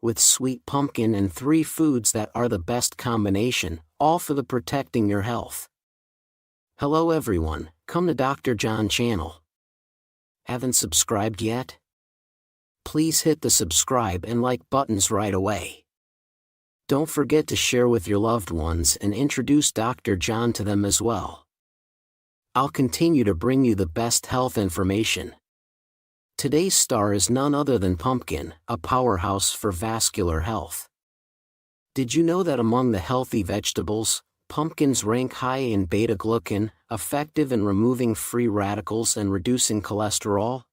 with sweet pumpkin and 3 foods that are the best combination, all for the protecting your health. Hello everyone, come to Dr. John channel. Haven't subscribed yet? Please hit the subscribe and like buttons right away. Don't forget to share with your loved ones and introduce Dr. John to them as well. I'll continue to bring you the best health information. Today's star is none other than pumpkin, a powerhouse for vascular health. Did you know that among the healthy vegetables, pumpkins rank high in beta-glucan, effective in removing free radicals and reducing cholesterol?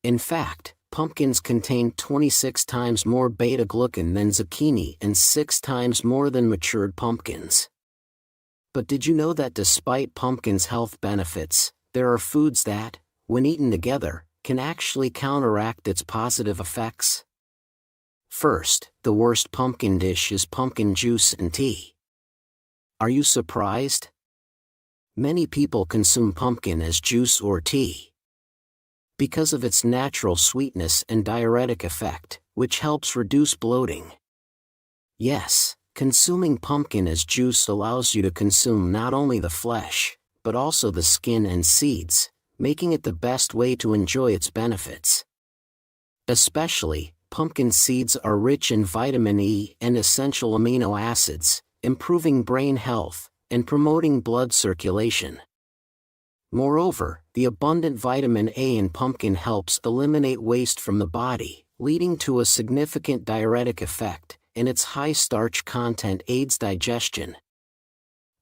In fact, pumpkins contain 26 times more beta-glucan than zucchini and 6 times more than matured pumpkins. But did you know that despite pumpkins' health benefits, there are foods that, when eaten together, can actually counteract its positive effects? First, the worst pumpkin dish is pumpkin juice and tea. Are you surprised? Many people consume pumpkin as juice or tea because of its natural sweetness and diuretic effect, which helps reduce bloating. Yes, consuming pumpkin as juice allows you to consume not only the flesh, but also the skin and seeds, making it the best way to enjoy its benefits. Especially, pumpkin seeds are rich in vitamin E and essential amino acids, improving brain health and promoting blood circulation. Moreover, the abundant vitamin A in pumpkin helps eliminate waste from the body, leading to a significant diuretic effect, and its high starch content aids digestion.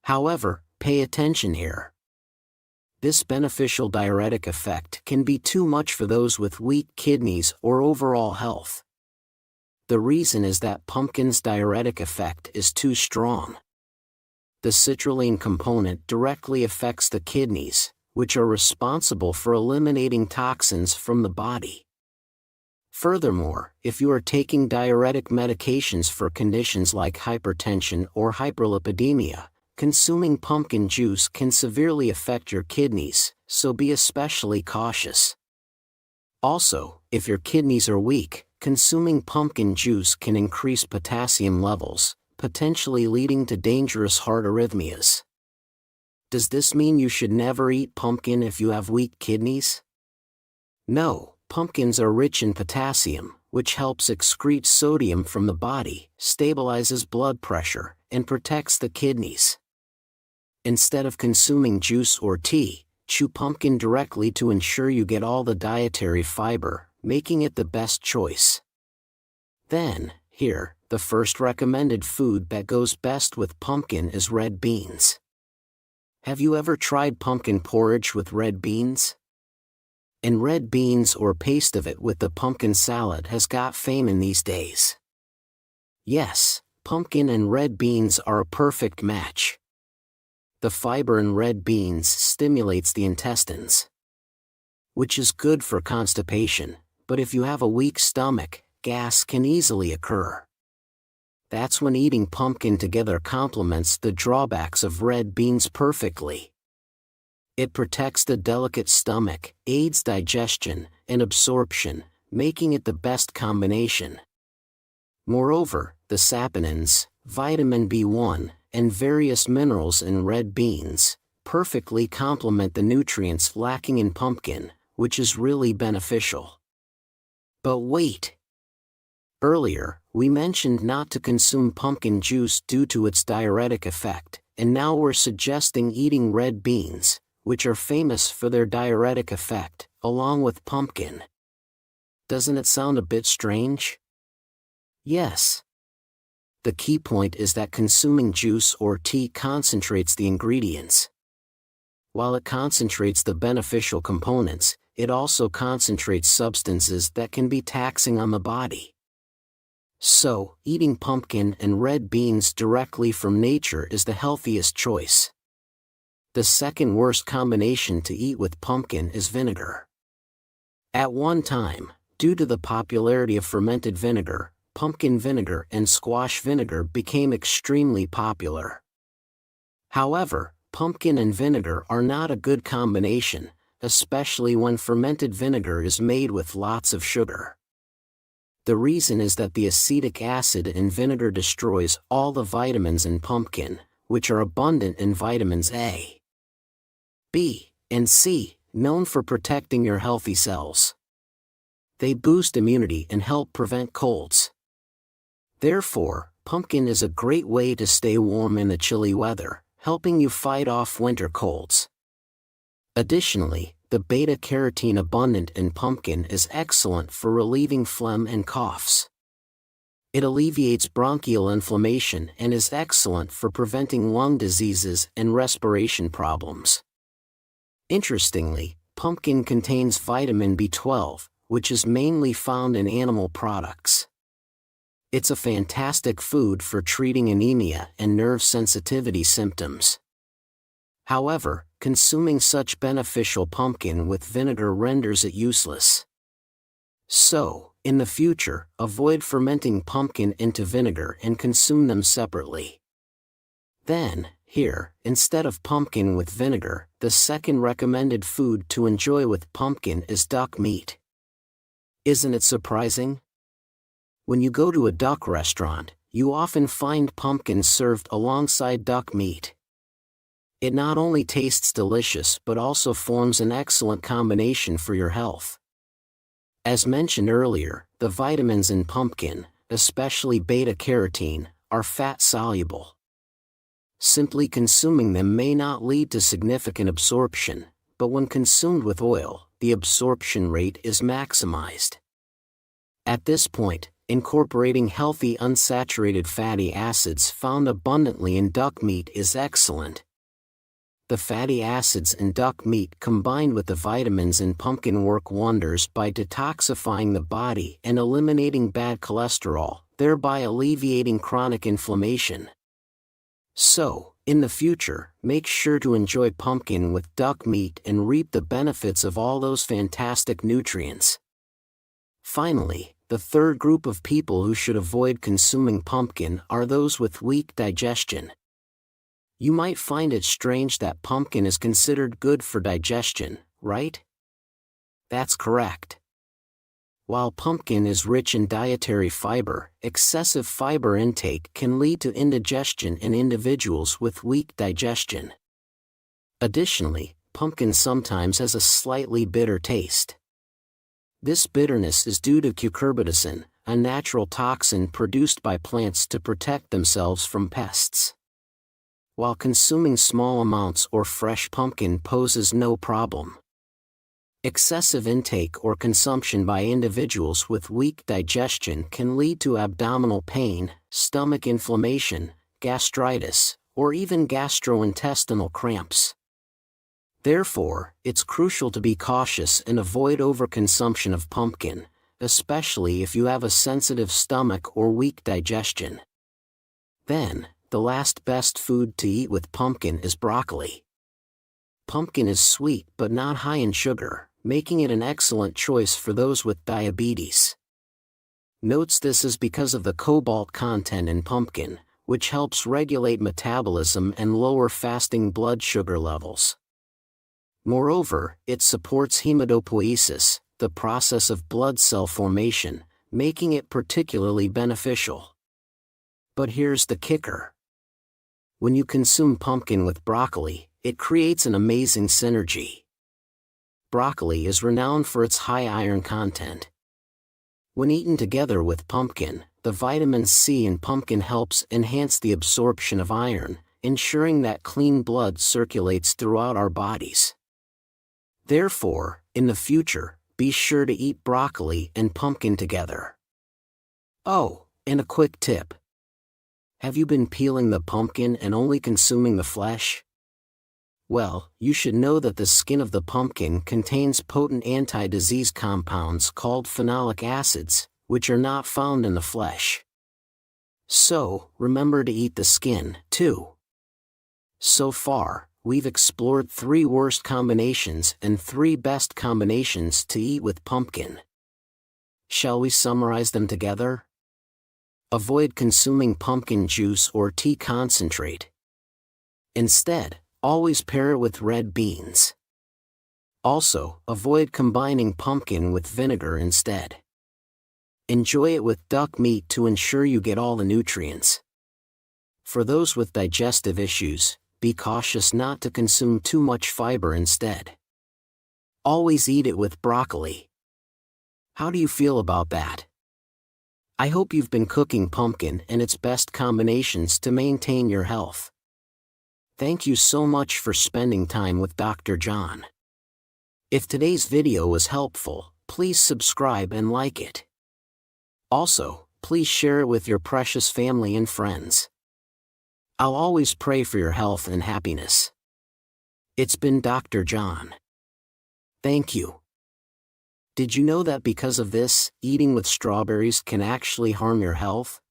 However, pay attention here. This beneficial diuretic effect can be too much for those with weak kidneys or overall health. The reason is that pumpkin's diuretic effect is too strong. The citrulline component directly affects the kidneys, which are responsible for eliminating toxins from the body. Furthermore, if you are taking diuretic medications for conditions like hypertension or hyperlipidemia, consuming pumpkin juice can severely affect your kidneys, so be especially cautious. Also, if your kidneys are weak, consuming pumpkin juice can increase potassium levels, potentially leading to dangerous heart arrhythmias. Does this mean you should never eat pumpkin if you have weak kidneys? No, pumpkins are rich in potassium, which helps excrete sodium from the body, stabilizes blood pressure, and protects the kidneys. Instead of consuming juice or tea, chew pumpkin directly to ensure you get all the dietary fiber, making it the best choice. Then, here, the first recommended food that goes best with pumpkin is red beans. Have you ever tried pumpkin porridge with red beans? And red beans or paste of it with the pumpkin salad has got fame in these days. Yes, pumpkin and red beans are a perfect match. The fiber in red beans stimulates the intestines, which is good for constipation, but if you have a weak stomach, gas can easily occur. That's when eating pumpkin together complements the drawbacks of red beans perfectly. It protects the delicate stomach, aids digestion and absorption, making it the best combination. Moreover, the saponins, vitamin B1, and various minerals in red beans perfectly complement the nutrients lacking in pumpkin, which is really beneficial. But wait! Earlier, we mentioned not to consume pumpkin juice due to its diuretic effect, and now we're suggesting eating red beans, which are famous for their diuretic effect, along with pumpkin. Doesn't it sound a bit strange? Yes. The key point is that consuming juice or tea concentrates the ingredients. While it concentrates the beneficial components, it also concentrates substances that can be taxing on the body. So, eating pumpkin and red beans directly from nature is the healthiest choice. The second worst combination to eat with pumpkin is vinegar. At one time, due to the popularity of fermented vinegar, pumpkin vinegar and squash vinegar became extremely popular. However, pumpkin and vinegar are not a good combination, especially when fermented vinegar is made with lots of sugar. The reason is that the acetic acid in vinegar destroys all the vitamins in pumpkin, which are abundant in vitamins A, B, and C, known for protecting your healthy cells. They boost immunity and help prevent colds. Therefore, pumpkin is a great way to stay warm in the chilly weather, helping you fight off winter colds. Additionally, the beta-carotene abundant in pumpkin is excellent for relieving phlegm and coughs. It alleviates bronchial inflammation and is excellent for preventing lung diseases and respiration problems. Interestingly, pumpkin contains vitamin B12, which is mainly found in animal products. It's a fantastic food for treating anemia and nerve sensitivity symptoms. However, consuming such beneficial pumpkin with vinegar renders it useless. So, in the future, avoid fermenting pumpkin into vinegar and consume them separately. Then, here, instead of pumpkin with vinegar, the second recommended food to enjoy with pumpkin is duck meat. Isn't it surprising? When you go to a duck restaurant, you often find pumpkin served alongside duck meat. It not only tastes delicious but also forms an excellent combination for your health. As mentioned earlier, the vitamins in pumpkin, especially beta-carotene, are fat-soluble. Simply consuming them may not lead to significant absorption, but when consumed with oil, the absorption rate is maximized. At this point, incorporating healthy unsaturated fatty acids found abundantly in duck meat is excellent. The fatty acids in duck meat combined with the vitamins in pumpkin work wonders by detoxifying the body and eliminating bad cholesterol, thereby alleviating chronic inflammation. So, in the future, make sure to enjoy pumpkin with duck meat and reap the benefits of all those fantastic nutrients. Finally, the third group of people who should avoid consuming pumpkin are those with weak digestion. You might find it strange that pumpkin is considered good for digestion, right? That's correct. While pumpkin is rich in dietary fiber, excessive fiber intake can lead to indigestion in individuals with weak digestion. Additionally, pumpkin sometimes has a slightly bitter taste. This bitterness is due to cucurbitacin, a natural toxin produced by plants to protect themselves from pests. While consuming small amounts or fresh pumpkin poses no problem, excessive intake or consumption by individuals with weak digestion can lead to abdominal pain, stomach inflammation, gastritis, or even gastrointestinal cramps. Therefore, it's crucial to be cautious and avoid overconsumption of pumpkin, especially if you have a sensitive stomach or weak digestion. Then, the last best food to eat with pumpkin is broccoli. Pumpkin is sweet but not high in sugar, making it an excellent choice for those with diabetes. Notes this is because of the cobalt content in pumpkin, which helps regulate metabolism and lower fasting blood sugar levels. Moreover, it supports hematopoiesis, the process of blood cell formation, making it particularly beneficial. But here's the kicker. When you consume pumpkin with broccoli, it creates an amazing synergy. Broccoli is renowned for its high iron content. When eaten together with pumpkin, the vitamin C in pumpkin helps enhance the absorption of iron, ensuring that clean blood circulates throughout our bodies. Therefore, in the future, be sure to eat broccoli and pumpkin together. Oh, and a quick tip. Have you been peeling the pumpkin and only consuming the flesh? Well, you should know that the skin of the pumpkin contains potent anti-disease compounds called phenolic acids, which are not found in the flesh. So, remember to eat the skin, too. So far, we've explored 3 worst combinations and 3 best combinations to eat with pumpkin. Shall we summarize them together? Avoid consuming pumpkin juice or tea concentrate. Instead, always pair it with red beans. Also, avoid combining pumpkin with vinegar instead. Enjoy it with duck meat to ensure you get all the nutrients. For those with digestive issues, be cautious not to consume too much fiber instead. Always eat it with broccoli. How do you feel about that? I hope you've been cooking pumpkin and its best combinations to maintain your health. Thank you so much for spending time with Dr. John. If today's video was helpful, please subscribe and like it. Also, please share it with your precious family and friends. I'll always pray for your health and happiness. It's been Dr. John. Thank you. Did you know that because of this, eating with strawberries can actually harm your health?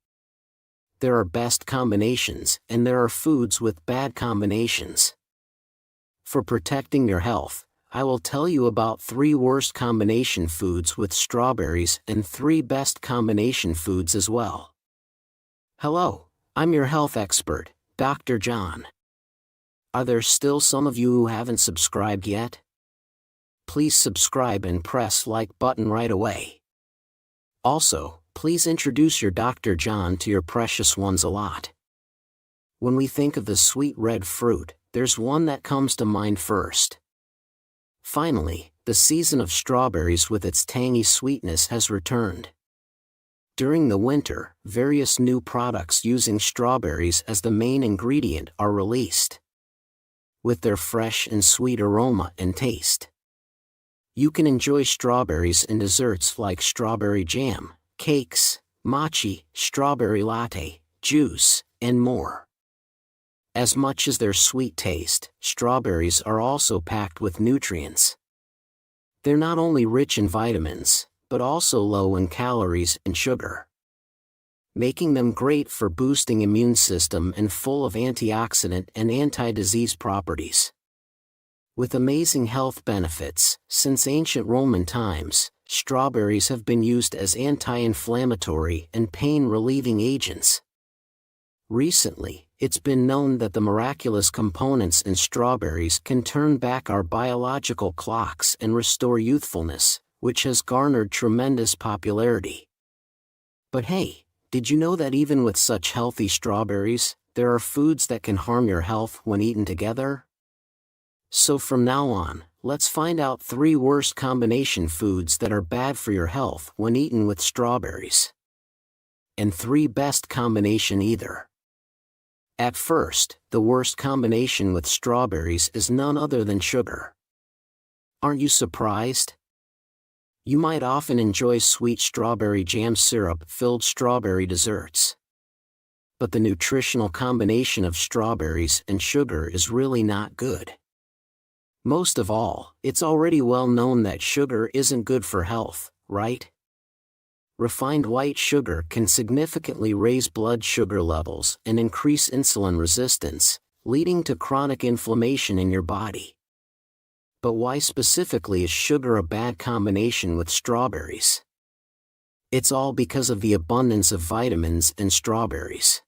There are best combinations, and there are foods with bad combinations. For protecting your health, I will tell you about 3 worst combination foods with strawberries and 3 best combination foods as well. Hello, I'm your health expert, Dr. John. Are there still some of you who haven't subscribed yet? Please subscribe and press like button right away. Also, please introduce your Dr. John to your precious ones a lot. When we think of the sweet red fruit, there's one that comes to mind first. Finally, the season of strawberries with its tangy sweetness has returned. During the winter, various new products using strawberries as the main ingredient are released. With their fresh and sweet aroma and taste, you can enjoy strawberries in desserts like strawberry jam, cakes, mochi, strawberry latte, juice, and more. As much as their sweet taste, strawberries are also packed with nutrients. They're not only rich in vitamins, but also low in calories and sugar, making them great for boosting immune system and full of antioxidant and anti-disease properties. With amazing health benefits, since ancient Roman times, strawberries have been used as anti-inflammatory and pain-relieving agents. Recently, it's been known that the miraculous components in strawberries can turn back our biological clocks and restore youthfulness, which has garnered tremendous popularity. But hey, did you know that even with such healthy strawberries, there are foods that can harm your health when eaten together? So from now on, let's find out 3 worst combination foods that are bad for your health when eaten with strawberries. And 3 best combination either. At first, the worst combination with strawberries is none other than sugar. Aren't you surprised? You might often enjoy sweet strawberry jam syrup-filled strawberry desserts. But the nutritional combination of strawberries and sugar is really not good. Most of all, it's already well known that sugar isn't good for health, right? Refined white sugar can significantly raise blood sugar levels and increase insulin resistance, leading to chronic inflammation in your body. But why specifically is sugar a bad combination with strawberries? It's all because of the abundance of vitamins in strawberries.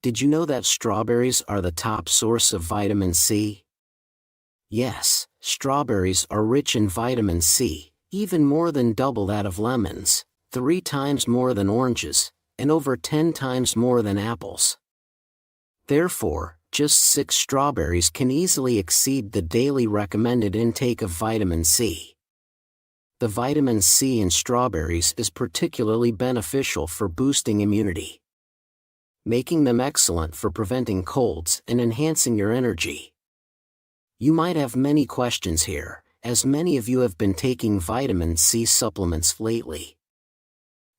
Did you know that strawberries are the top source of vitamin C? Yes, strawberries are rich in vitamin C, even more than double that of lemons, 3 times more than oranges, and over 10 times more than apples. Therefore, just 6 strawberries can easily exceed the daily recommended intake of vitamin C. The vitamin C in strawberries is particularly beneficial for boosting immunity, making them excellent for preventing colds and enhancing your energy. You might have many questions here, as many of you have been taking vitamin C supplements lately.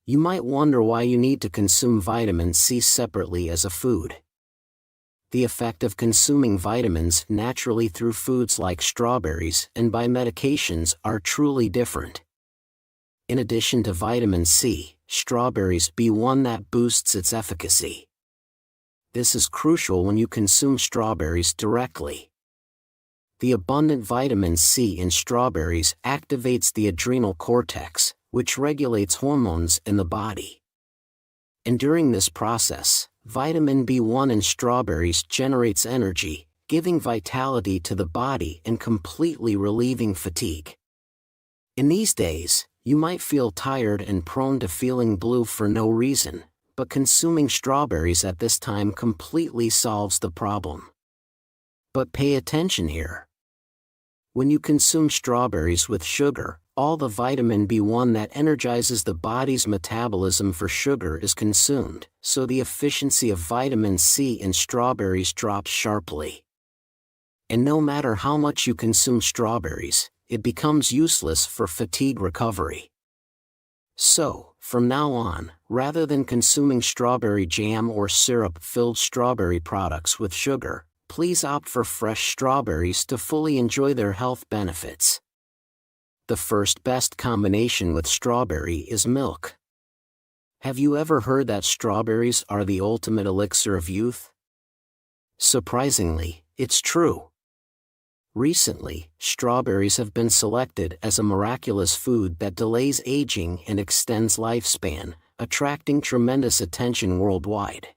You might wonder why you need to consume vitamin C separately as a food. The effect of consuming vitamins naturally through foods like strawberries and by medications are truly different. In addition to vitamin C, strawberries be one that boosts its efficacy. This is crucial when you consume strawberries directly. The abundant vitamin C in strawberries activates the adrenal cortex, which regulates hormones in the body. And during this process, vitamin B1 in strawberries generates energy, giving vitality to the body and completely relieving fatigue. In these days, You might feel tired and prone to feeling blue for no reason, but consuming strawberries at this time completely solves the problem. But pay attention here. When you consume strawberries with sugar, all the vitamin B1 that energizes the body's metabolism for sugar is consumed, so the efficiency of vitamin C in strawberries drops sharply. And no matter how much you consume strawberries, it becomes useless for fatigue recovery. So, from now on, rather than consuming strawberry jam or syrup-filled strawberry products with sugar, please opt for fresh strawberries to fully enjoy their health benefits. The first best combination with strawberry is milk. Have you ever heard that strawberries are the ultimate elixir of youth? Surprisingly, it's true. Recently, strawberries have been selected as a miraculous food that delays aging and extends lifespan, attracting tremendous attention worldwide.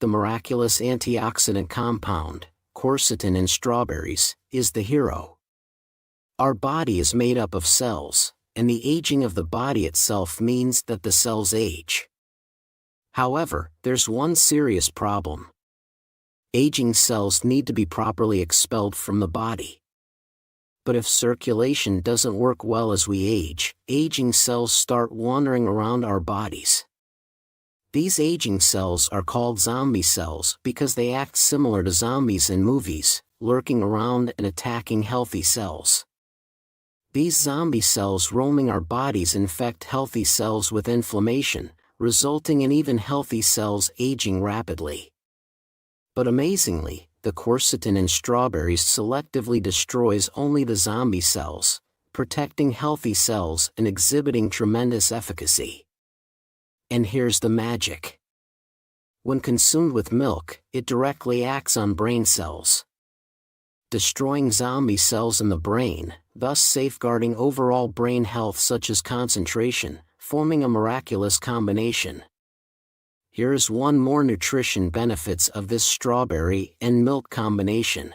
The miraculous antioxidant compound, quercetin in strawberries, is the hero. Our body is made up of cells, and the aging of the body itself means that the cells age. However, there's one serious problem. Aging cells need to be properly expelled from the body. But if circulation doesn't work well as we age, aging cells start wandering around our bodies. These aging cells are called zombie cells because they act similar to zombies in movies, lurking around and attacking healthy cells. These zombie cells roaming our bodies infect healthy cells with inflammation, resulting in even healthy cells aging rapidly. But amazingly, the quercetin in strawberries selectively destroys only the zombie cells, protecting healthy cells and exhibiting tremendous efficacy. And here's the magic. When consumed with milk, it directly acts on brain cells, destroying zombie cells in the brain, thus safeguarding overall brain health such as concentration, forming a miraculous combination. Here's one more nutrition benefits of this strawberry and milk combination.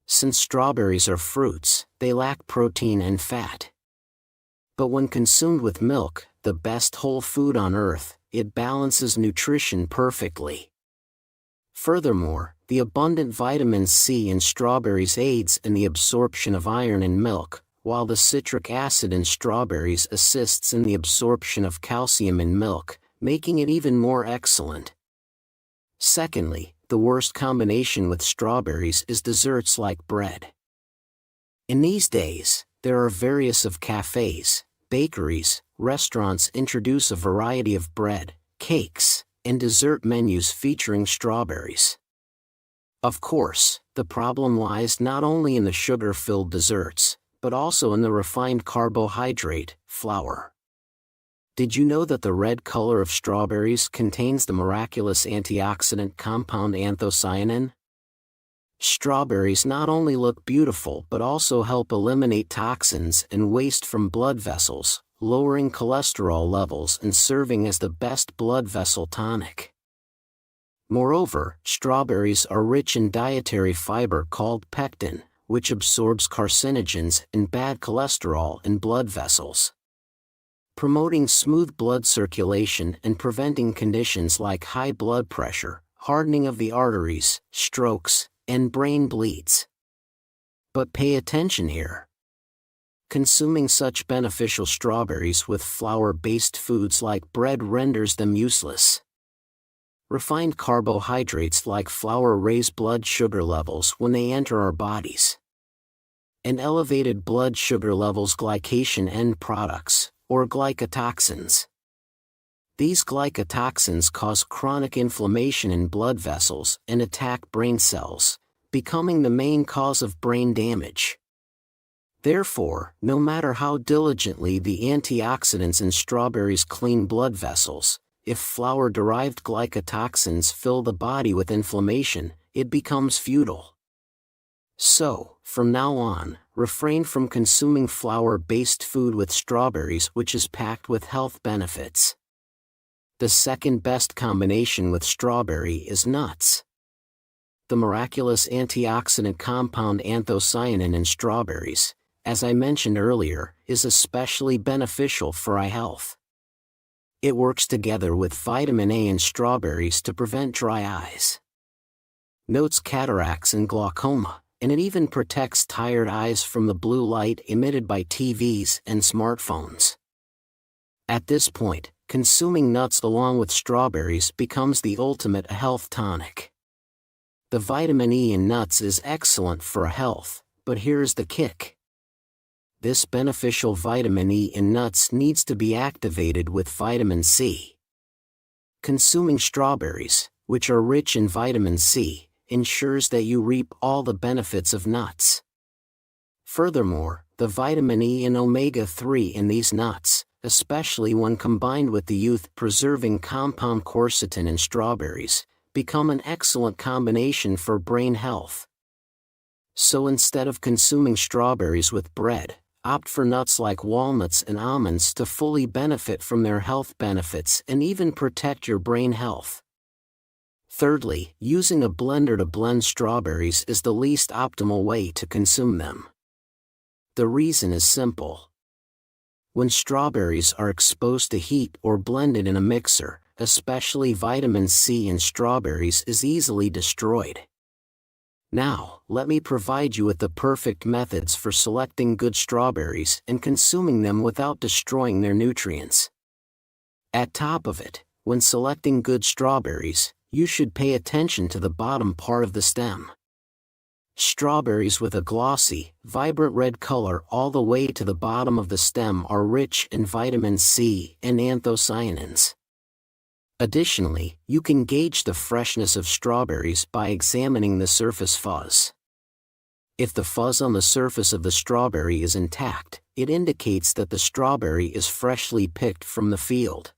Since strawberries are fruits, they lack protein and fat. But when consumed with milk, the best whole food on earth, it balances nutrition perfectly. Furthermore, the abundant vitamin C in strawberries aids in the absorption of iron in milk, while the citric acid in strawberries assists in the absorption of calcium in milk, making it even more excellent. Secondly, the worst combination with strawberries is desserts like bread. In these days, there are various of cafes, bakeries, restaurants introduce a variety of bread, cakes, and dessert menus featuring strawberries. Of course, the problem lies not only in the sugar-filled desserts, but also in the refined carbohydrate, flour. Did you know that the red color of strawberries contains the miraculous antioxidant compound anthocyanin? Strawberries not only look beautiful but also help eliminate toxins and waste from blood vessels, lowering cholesterol levels and serving as the best blood vessel tonic. Moreover, strawberries are rich in dietary fiber called pectin, which absorbs carcinogens and bad cholesterol in blood vessels, promoting smooth blood circulation and preventing conditions like high blood pressure, hardening of the arteries, strokes, and brain bleeds. But pay attention here. Consuming such beneficial strawberries with flour-based foods like bread renders them useless. Refined carbohydrates like flour raise blood sugar levels when they enter our bodies. And elevated blood sugar levels glycation end products, or glycotoxins. These glycotoxins cause chronic inflammation in blood vessels and attack brain cells, becoming the main cause of brain damage. Therefore, no matter how diligently the antioxidants in strawberries clean blood vessels, if flour-derived glycotoxins fill the body with inflammation, it becomes futile. So, from now on, refrain from consuming flour-based food with strawberries, which is packed with health benefits. The second best combination with strawberry is nuts. The miraculous antioxidant compound anthocyanin in strawberries, as I mentioned earlier, is especially beneficial for eye health. It works together with vitamin A in strawberries to prevent dry eyes. Notes cataracts and glaucoma, and it even protects tired eyes from the blue light emitted by TVs and smartphones. At this point, consuming nuts along with strawberries becomes the ultimate health tonic. The vitamin E in nuts is excellent for health, but here's the kick. This beneficial vitamin E in nuts needs to be activated with vitamin C. Consuming strawberries, which are rich in vitamin C, ensures that you reap all the benefits of nuts. Furthermore, the vitamin E and omega-3 in these nuts, especially when combined with the youth-preserving compound quercetin in strawberries, become an excellent combination for brain health. So instead of consuming strawberries with bread, opt for nuts like walnuts and almonds to fully benefit from their health benefits and even protect your brain health. Thirdly, using a blender to blend strawberries is the least optimal way to consume them. The reason is simple. When strawberries are exposed to heat or blended in a mixer, especially vitamin C in strawberries is easily destroyed. Now, let me provide you with the perfect methods for selecting good strawberries and consuming them without destroying their nutrients. At top of it, when selecting good strawberries, you should pay attention to the bottom part of the stem. Strawberries with a glossy, vibrant red color all the way to the bottom of the stem are rich in vitamin C and anthocyanins. Additionally, you can gauge the freshness of strawberries by examining the surface fuzz. If the fuzz on the surface of the strawberry is intact, it indicates that the strawberry is freshly picked from the field.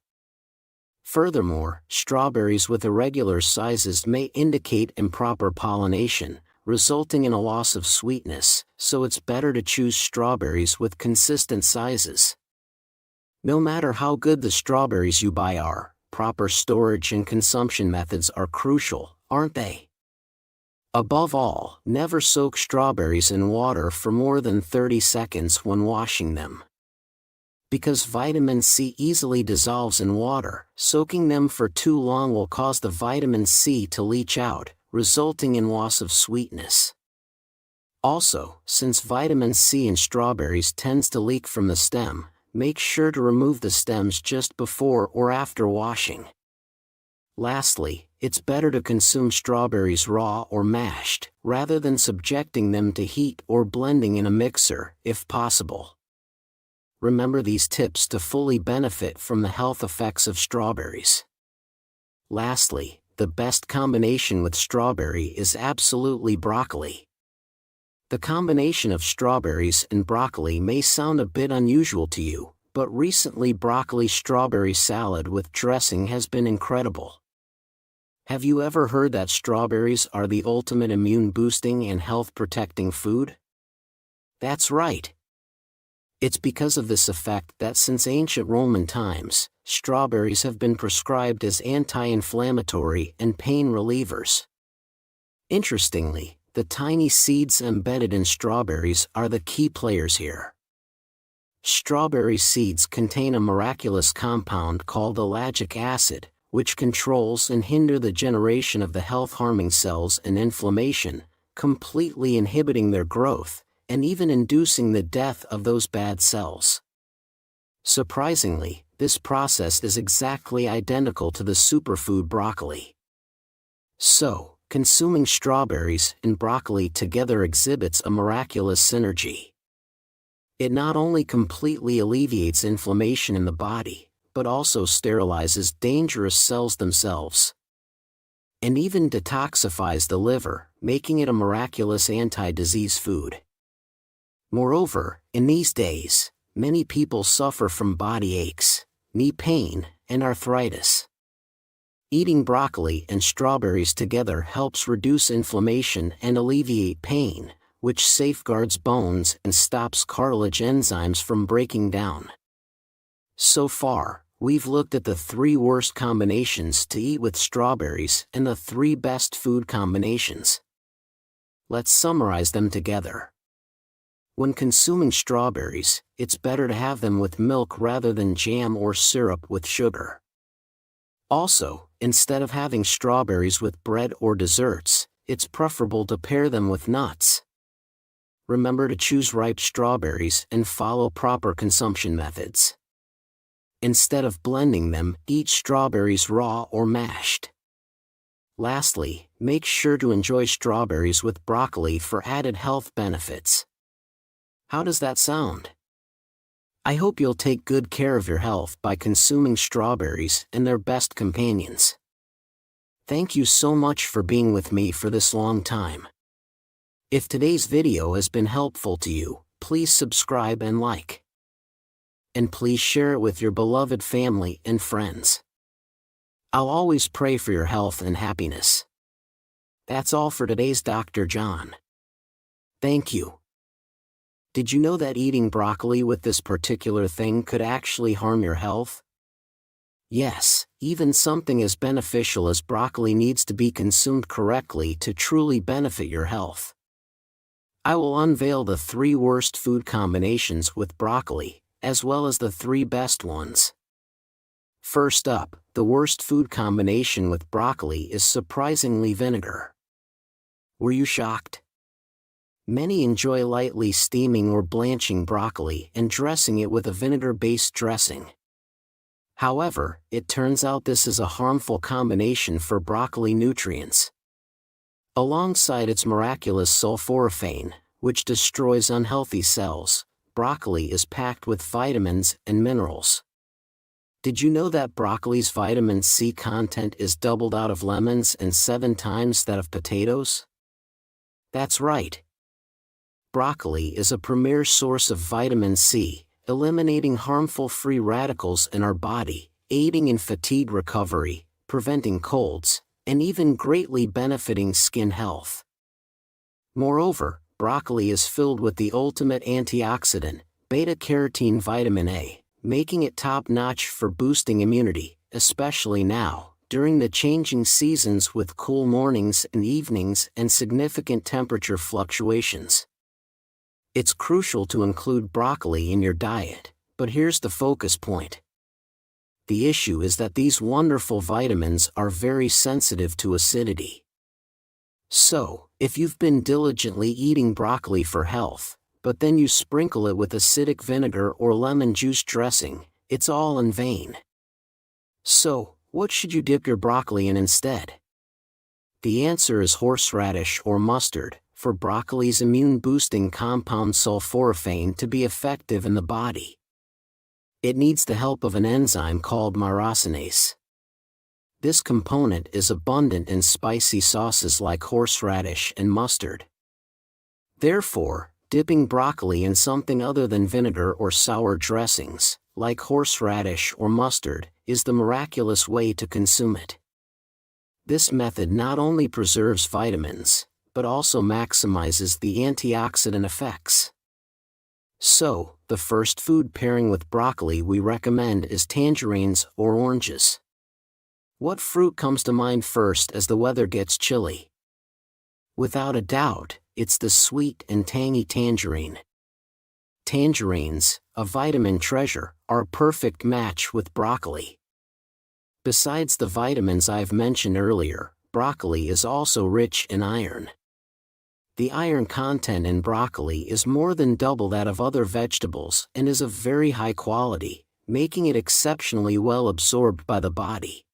Furthermore, strawberries with irregular sizes may indicate improper pollination, resulting in a loss of sweetness, so it's better to choose strawberries with consistent sizes. No matter how good the strawberries you buy are, proper storage and consumption methods are crucial, aren't they? Above all, never soak strawberries in water for more than 30 seconds when washing them. Because vitamin C easily dissolves in water, soaking them for too long will cause the vitamin C to leach out, resulting in loss of sweetness. Also, since vitamin C in strawberries tends to leak from the stem, make sure to remove the stems just before or after washing. Lastly, it's better to consume strawberries raw or mashed, rather than subjecting them to heat or blending in a mixer, if possible. Remember these tips to fully benefit from the health effects of strawberries. Lastly, the best combination with strawberry is absolutely broccoli. The combination of strawberries and broccoli may sound a bit unusual to you, but recently broccoli strawberry salad with dressing has been incredible. Have you ever heard that strawberries are the ultimate immune-boosting and health-protecting food? That's right. It's because of this effect that since ancient Roman times, strawberries have been prescribed as anti-inflammatory and pain relievers. Interestingly, the tiny seeds embedded in strawberries are the key players here. Strawberry seeds contain a miraculous compound called ellagic acid, which controls and hinders the generation of the health-harming cells and inflammation, completely inhibiting their growth, and even inducing the death of those bad cells. Surprisingly, this process is exactly identical to the superfood broccoli. So, consuming strawberries and broccoli together exhibits a miraculous synergy. It not only completely alleviates inflammation in the body, but also sterilizes dangerous cells themselves. And even detoxifies the liver, making it a miraculous anti-disease food. Moreover, in these days, many people suffer from body aches, knee pain, and arthritis. Eating broccoli and strawberries together helps reduce inflammation and alleviate pain, which safeguards bones and stops cartilage enzymes from breaking down. So far, we've looked at the 3 worst combinations to eat with strawberries and the 3 best food combinations. Let's summarize them together. When consuming strawberries, it's better to have them with milk rather than jam or syrup with sugar. Also, instead of having strawberries with bread or desserts, it's preferable to pair them with nuts. Remember to choose ripe strawberries and follow proper consumption methods. Instead of blending them, eat strawberries raw or mashed. Lastly, make sure to enjoy strawberries with broccoli for added health benefits. How does that sound? I hope you'll take good care of your health by consuming strawberries and their best companions. Thank you so much for being with me for this long time. If today's video has been helpful to you, please subscribe and like. And please share it with your beloved family and friends. I'll always pray for your health and happiness. That's all for today's Dr. John. Thank you. Did you know that eating broccoli with this particular thing could actually harm your health? Yes, even something as beneficial as broccoli needs to be consumed correctly to truly benefit your health. I will unveil the 3 worst food combinations with broccoli, as well as the 3 best ones. First up, the worst food combination with broccoli is surprisingly vinegar. Were you shocked? Many enjoy lightly steaming or blanching broccoli and dressing it with a vinegar-based dressing. However, it turns out this is a harmful combination for broccoli nutrients. Alongside its miraculous sulforaphane, which destroys unhealthy cells, broccoli is packed with vitamins and minerals. Did you know that broccoli's vitamin C content is doubled out of lemons and 7 times that of potatoes? That's right. Broccoli is a premier source of vitamin C, eliminating harmful free radicals in our body, aiding in fatigue recovery, preventing colds, and even greatly benefiting skin health. Moreover, broccoli is filled with the ultimate antioxidant, beta-carotene vitamin A, making it top-notch for boosting immunity, especially now, during the changing seasons with cool mornings and evenings and significant temperature fluctuations. It's crucial to include broccoli in your diet, but here's the focus point. The issue is that these wonderful vitamins are very sensitive to acidity. So, if you've been diligently eating broccoli for health, but then you sprinkle it with acidic vinegar or lemon juice dressing, it's all in vain. So, what should you dip your broccoli in instead? The answer is horseradish or mustard, for broccoli's immune-boosting compound sulforaphane to be effective in the body. It needs the help of an enzyme called myrosinase. This component is abundant in spicy sauces like horseradish and mustard. Therefore, dipping broccoli in something other than vinegar or sour dressings, like horseradish or mustard, is the miraculous way to consume it. This method not only preserves vitamins, but also maximizes the antioxidant effects. So, the first food pairing with broccoli we recommend is tangerines or oranges. What fruit comes to mind first as the weather gets chilly? Without a doubt, it's the sweet and tangy tangerine. Tangerines, a vitamin treasure, are a perfect match with broccoli. Besides the vitamins I've mentioned earlier, broccoli is also rich in iron. The iron content in broccoli is more than double that of other vegetables and is of very high quality, making it exceptionally well absorbed by the body.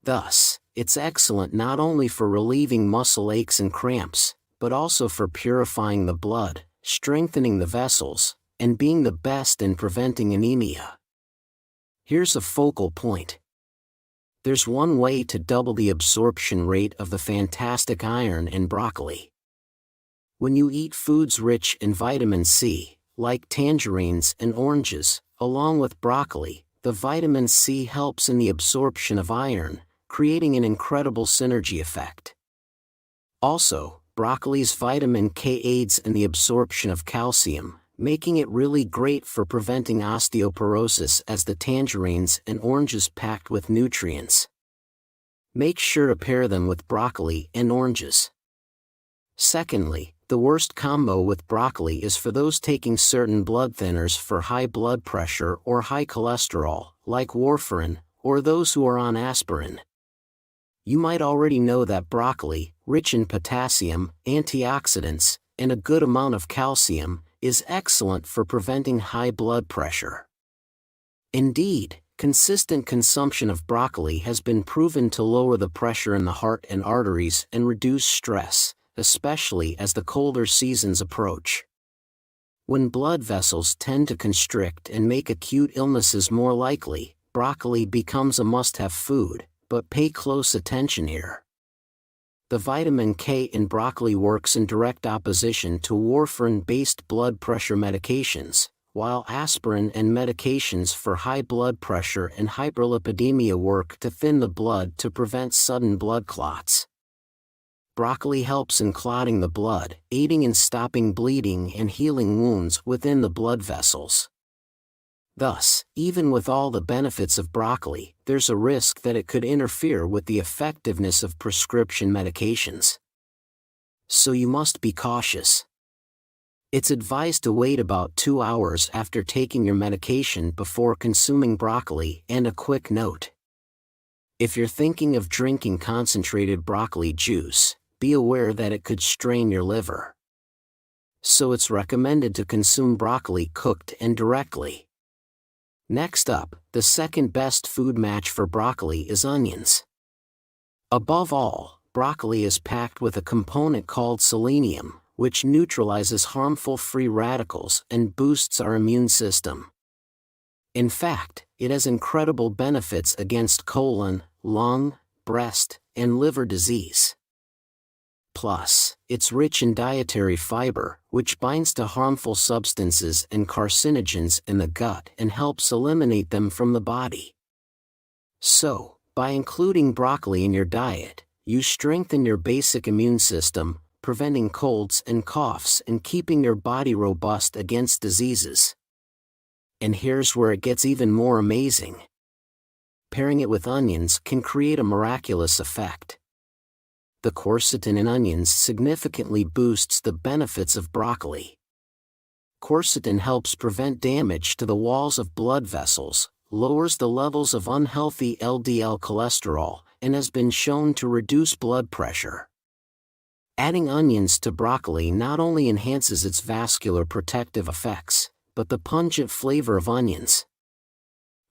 Thus, it's excellent not only for relieving muscle aches and cramps, but also for purifying the blood, strengthening the vessels, and being the best in preventing anemia. Here's a focal point. There's one way to double the absorption rate of the fantastic iron in broccoli. When you eat foods rich in vitamin C, like tangerines and oranges, along with broccoli, the vitamin C helps in the absorption of iron, creating an incredible synergy effect. Also, broccoli's vitamin K aids in the absorption of calcium, making it really great for preventing osteoporosis as the tangerines and oranges packed with nutrients. Make sure to pair them with broccoli and oranges. Secondly, The worst combo with broccoli is for those taking certain blood thinners for high blood pressure or high cholesterol, like warfarin, or those who are on aspirin. You might already know that broccoli, rich in potassium, antioxidants, and a good amount of calcium, is excellent for preventing high blood pressure. Indeed, consistent consumption of broccoli has been proven to lower the pressure in the heart and arteries and reduce stress, especially as the colder seasons approach. When blood vessels tend to constrict and make acute illnesses more likely, broccoli becomes a must-have food, but pay close attention here. The vitamin K in broccoli works in direct opposition to warfarin-based blood pressure medications, while aspirin and medications for high blood pressure and hyperlipidemia work to thin the blood to prevent sudden blood clots. Broccoli helps in clotting the blood, aiding in stopping bleeding and healing wounds within the blood vessels. Thus, even with all the benefits of broccoli, there's a risk that it could interfere with the effectiveness of prescription medications. So you must be cautious. It's advised to wait about 2 hours after taking your medication before consuming broccoli. And a quick note: if you're thinking of drinking concentrated broccoli juice, be aware that it could strain your liver. So it's recommended to consume broccoli cooked and directly. Next up, the second best food match for broccoli is onions. Above all, broccoli is packed with a component called selenium, which neutralizes harmful free radicals and boosts our immune system. In fact, it has incredible benefits against colon, lung, breast, and liver disease. Plus, it's rich in dietary fiber, which binds to harmful substances and carcinogens in the gut and helps eliminate them from the body. So, by including broccoli in your diet, you strengthen your basic immune system, preventing colds and coughs and keeping your body robust against diseases. And here's where it gets even more amazing. Pairing it with onions can create a miraculous effect. The quercetin in onions significantly boosts the benefits of broccoli. Quercetin helps prevent damage to the walls of blood vessels, lowers the levels of unhealthy LDL cholesterol, and has been shown to reduce blood pressure. Adding onions to broccoli not only enhances its vascular protective effects, but the pungent flavor of onions,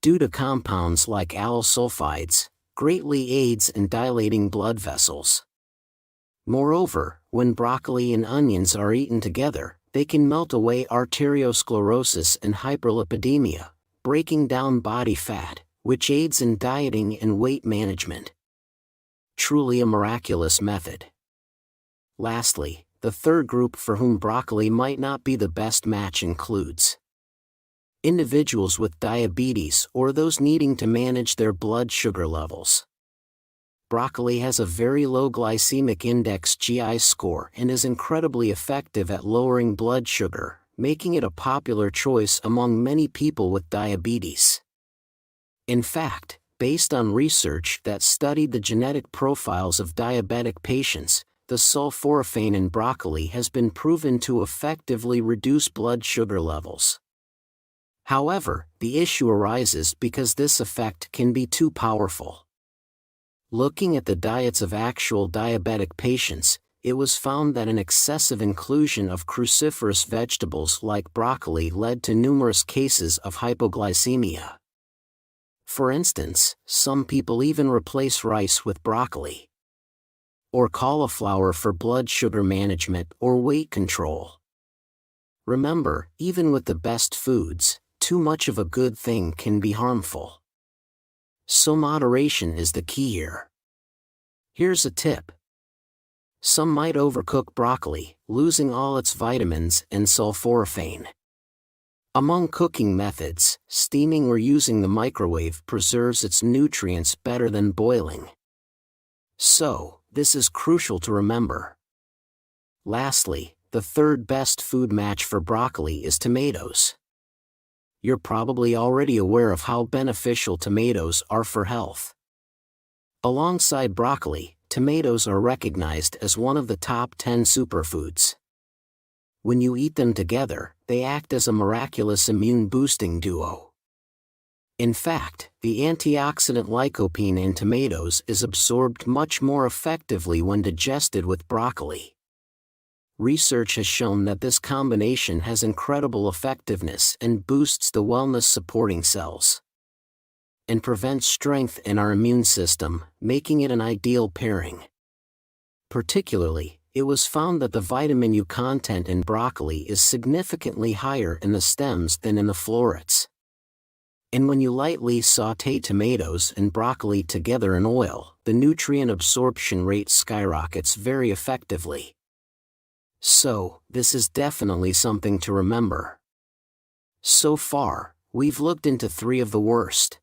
due to compounds like allyl sulfides, greatly aids in dilating blood vessels. Moreover, when broccoli and onions are eaten together, they can melt away arteriosclerosis and hyperlipidemia, breaking down body fat, which aids in dieting and weight management. Truly a miraculous method. Lastly, the third group for whom broccoli might not be the best match includes individuals with diabetes or those needing to manage their blood sugar levels. Broccoli has a very low glycemic index (GI) score and is incredibly effective at lowering blood sugar, making it a popular choice among many people with diabetes. In fact, based on research that studied the genetic profiles of diabetic patients, the sulforaphane in broccoli has been proven to effectively reduce blood sugar levels. However, the issue arises because this effect can be too powerful. Looking at the diets of actual diabetic patients, it was found that an excessive inclusion of cruciferous vegetables like broccoli led to numerous cases of hypoglycemia. For instance, some people even replace rice with broccoli or cauliflower for blood sugar management or weight control. Remember, even with the best foods, too much of a good thing can be harmful. So moderation is the key here. Here's a tip. Some might overcook broccoli, losing all its vitamins and sulforaphane. Among cooking methods, steaming or using the microwave preserves its nutrients better than boiling. So, this is crucial to remember. Lastly, the third best food match for broccoli is tomatoes. You're probably already aware of how beneficial tomatoes are for health. Alongside broccoli, tomatoes are recognized as one of the top 10 superfoods. When you eat them together, they act as a miraculous immune-boosting duo. In fact, the antioxidant lycopene in tomatoes is absorbed much more effectively when digested with broccoli. Research has shown that this combination has incredible effectiveness and boosts the wellness-supporting cells and prevents strength in our immune system, making it an ideal pairing. Particularly, it was found that the vitamin U content in broccoli is significantly higher in the stems than in the florets. And when you lightly sauté tomatoes and broccoli together in oil, the nutrient absorption rate skyrockets very effectively. So, this is definitely something to remember. So far, we've looked into 3 of the worst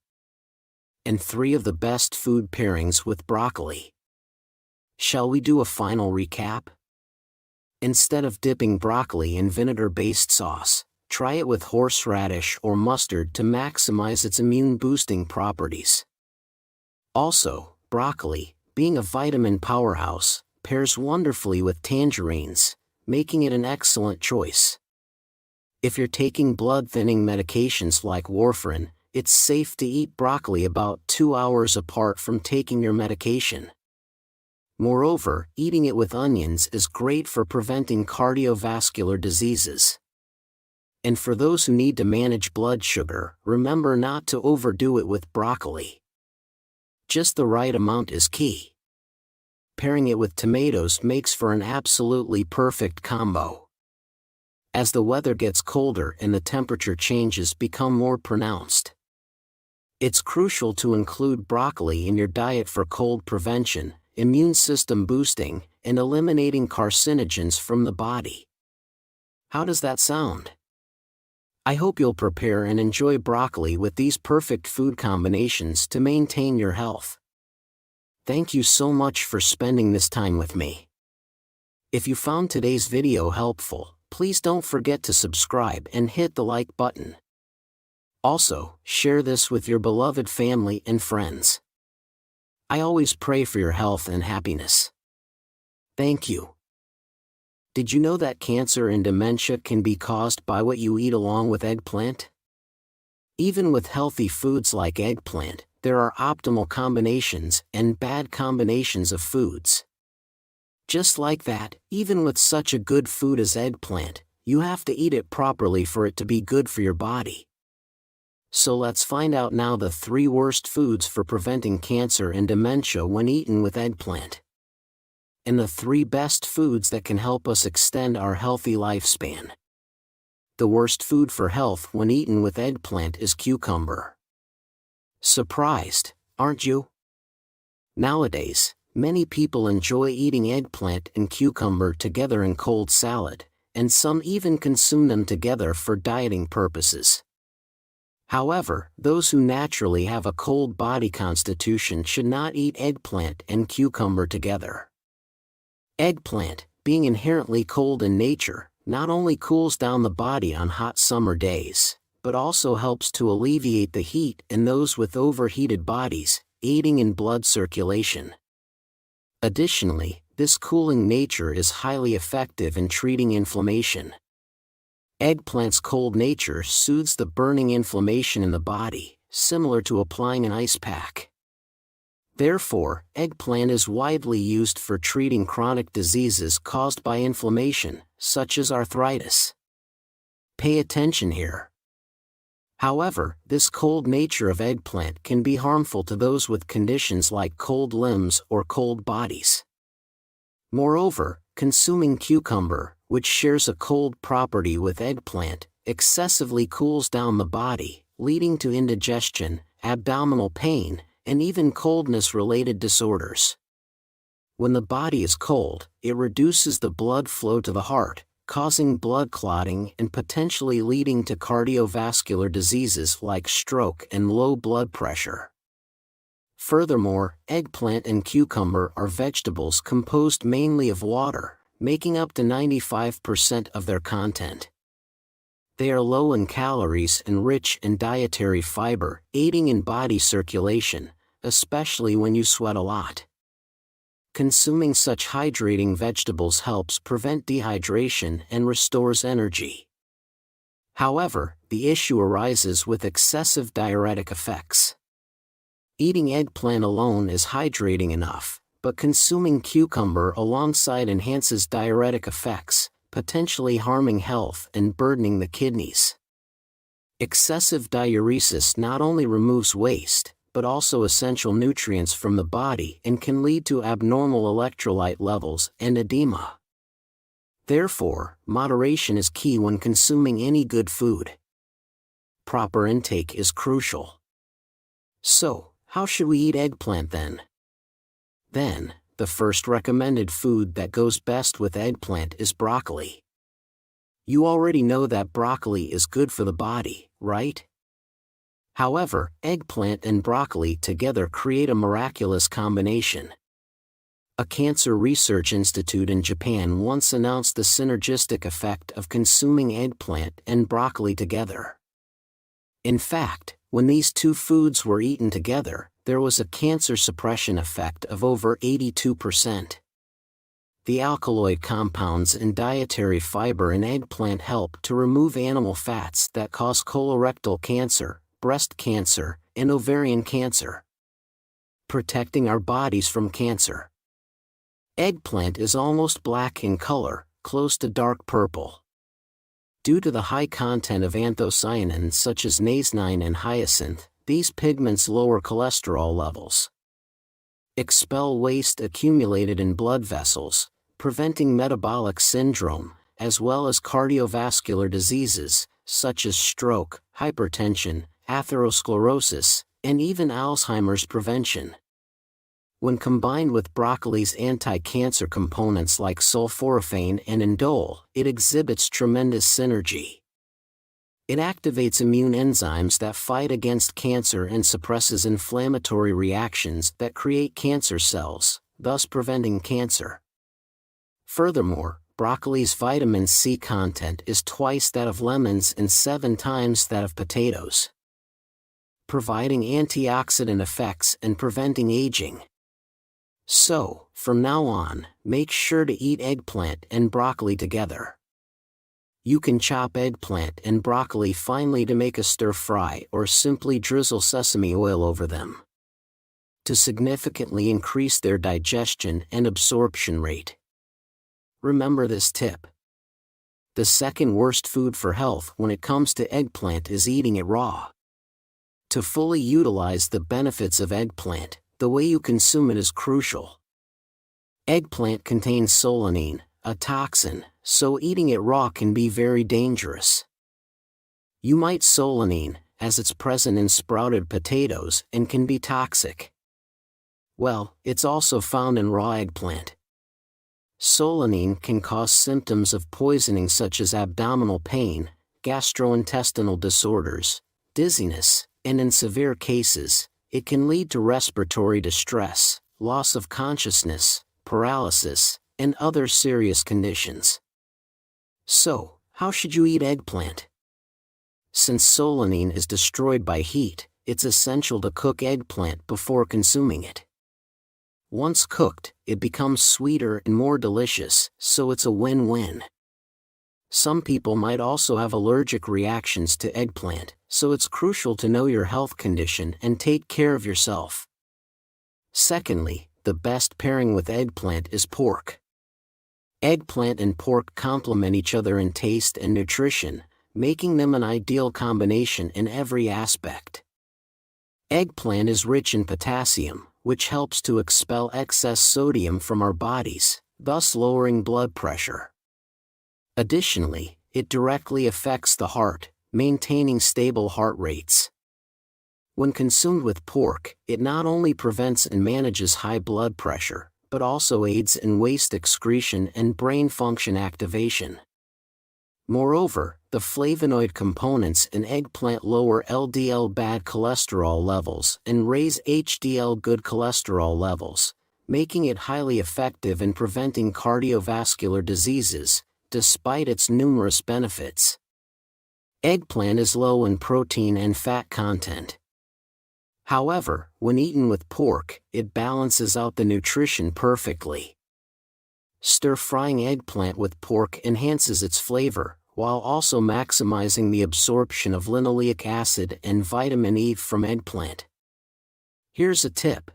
and 3 of the best food pairings with broccoli. Shall we do a final recap? Instead of dipping broccoli in vinegar-based sauce, try it with horseradish or mustard to maximize its immune-boosting properties. Also, broccoli, being a vitamin powerhouse, pairs wonderfully with tangerines, making it an excellent choice. If you're taking blood-thinning medications like warfarin, it's safe to eat broccoli about 2 hours apart from taking your medication. Moreover, eating it with onions is great for preventing cardiovascular diseases. And for those who need to manage blood sugar, remember not to overdo it with broccoli. Just the right amount is key. Pairing it with tomatoes makes for an absolutely perfect combo. As the weather gets colder and the temperature changes become more pronounced, it's crucial to include broccoli in your diet for cold prevention, immune system boosting, and eliminating carcinogens from the body. How does that sound? I hope you'll prepare and enjoy broccoli with these perfect food combinations to maintain your health. Thank you so much for spending this time with me. If you found today's video helpful, please don't forget to subscribe and hit the like button. Also, share this with your beloved family and friends. I always pray for your health and happiness. Thank you. Did you know that cancer and dementia can be caused by what you eat along with eggplant? Even with healthy foods like eggplant, there are optimal combinations and bad combinations of foods. Just like that, even with such a good food as eggplant, you have to eat it properly for it to be good for your body. So let's find out now the 3 worst foods for preventing cancer and dementia when eaten with eggplant. And the 3 best foods that can help us extend our healthy lifespan. The worst food for health when eaten with eggplant is cucumber. Surprised, aren't you? Nowadays, many people enjoy eating eggplant and cucumber together in cold salad, and some even consume them together for dieting purposes. However, those who naturally have a cold body constitution should not eat eggplant and cucumber together. Eggplant, being inherently cold in nature, not only cools down the body on hot summer days, but also helps to alleviate the heat in those with overheated bodies, aiding in blood circulation. Additionally, this cooling nature is highly effective in treating inflammation. Eggplant's cold nature soothes the burning inflammation in the body, similar to applying an ice pack. Therefore, eggplant is widely used for treating chronic diseases caused by inflammation, such as arthritis. Pay attention here. However, this cold nature of eggplant can be harmful to those with conditions like cold limbs or cold bodies. Moreover, consuming cucumber, which shares a cold property with eggplant, excessively cools down the body, leading to indigestion, abdominal pain, and even coldness-related disorders. When the body is cold, it reduces the blood flow to the heart, causing blood clotting and potentially leading to cardiovascular diseases like stroke and low blood pressure. Furthermore, eggplant and cucumber are vegetables composed mainly of water, making up to 95% of their content. They are low in calories and rich in dietary fiber, aiding in body circulation, especially when you sweat a lot. Consuming such hydrating vegetables helps prevent dehydration and restores energy. However, the issue arises with excessive diuretic effects. Eating eggplant alone is hydrating enough, but consuming cucumber alongside enhances diuretic effects, potentially harming health and burdening the kidneys. Excessive diuresis not only removes waste, but also essential nutrients from the body and can lead to abnormal electrolyte levels and edema. Therefore, moderation is key when consuming any good food. Proper intake is crucial. So, how should we eat eggplant then? The first recommended food that goes best with eggplant is broccoli. You already know that broccoli is good for the body, right? However, eggplant and broccoli together create a miraculous combination. A cancer research institute in Japan once announced the synergistic effect of consuming eggplant and broccoli together. In fact, when these two foods were eaten together, there was a cancer suppression effect of over 82%. The alkaloid compounds and dietary fiber in eggplant help to remove animal fats that cause colorectal cancer, breast cancer, and ovarian cancer. Protecting our bodies from cancer. Eggplant is almost black in color, close to dark purple. Due to the high content of anthocyanins such as nasenine and hyacinth, these pigments lower cholesterol levels. Expel waste accumulated in blood vessels, preventing metabolic syndrome, as well as cardiovascular diseases, such as stroke, hypertension, atherosclerosis, and even Alzheimer's prevention. When combined with broccoli's anti-cancer components like sulforaphane and indole, it exhibits tremendous synergy. It activates immune enzymes that fight against cancer and suppresses inflammatory reactions that create cancer cells, thus preventing cancer. Furthermore, broccoli's vitamin C content is twice that of lemons and 7 times that of potatoes, providing antioxidant effects and preventing aging. So, from now on, make sure to eat eggplant and broccoli together. You can chop eggplant and broccoli finely to make a stir-fry or simply drizzle sesame oil over them to significantly increase their digestion and absorption rate. Remember this tip. The second worst food for health when it comes to eggplant is eating it raw. To fully utilize the benefits of eggplant, the way you consume it is crucial. Eggplant contains solanine, a toxin, so eating it raw can be very dangerous. You might solanine, as it's present in sprouted potatoes and can be toxic. Well, it's also found in raw eggplant. Solanine can cause symptoms of poisoning such as abdominal pain, gastrointestinal disorders, dizziness, and in severe cases, it can lead to respiratory distress, loss of consciousness, paralysis, and other serious conditions. So, how should you eat eggplant? Since solanine is destroyed by heat, it's essential to cook eggplant before consuming it. Once cooked, it becomes sweeter and more delicious, so it's a win-win. Some people might also have allergic reactions to eggplant, so it's crucial to know your health condition and take care of yourself. Secondly, the best pairing with eggplant is pork. Eggplant and pork complement each other in taste and nutrition, making them an ideal combination in every aspect. Eggplant is rich in potassium, which helps to expel excess sodium from our bodies, thus lowering blood pressure. Additionally, it directly affects the heart, maintaining stable heart rates. When consumed with pork, it not only prevents and manages high blood pressure, but also aids in waste excretion and brain function activation. Moreover, the flavonoid components in eggplant lower LDL bad cholesterol levels and raise HDL good cholesterol levels, making it highly effective in preventing cardiovascular diseases, despite its numerous benefits. Eggplant is low in protein and fat content. However, when eaten with pork, it balances out the nutrition perfectly. Stir-frying eggplant with pork enhances its flavor, while also maximizing the absorption of linoleic acid and vitamin E from eggplant. Here's a tip.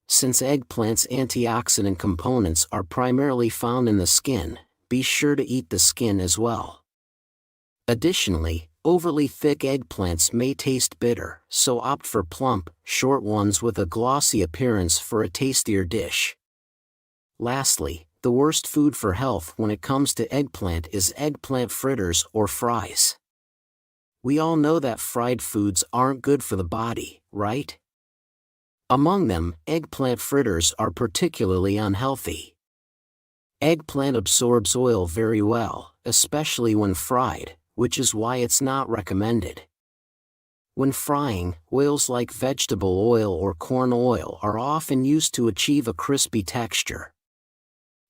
Since eggplant's antioxidant components are primarily found in the skin, be sure to eat the skin as well. Additionally, overly thick eggplants may taste bitter, so opt for plump, short ones with a glossy appearance for a tastier dish. Lastly, the worst food for health when it comes to eggplant is eggplant fritters or fries. We all know that fried foods aren't good for the body, right? Among them, eggplant fritters are particularly unhealthy. Eggplant absorbs oil very well, especially when fried, which is why it's not recommended. When frying, oils like vegetable oil or corn oil are often used to achieve a crispy texture.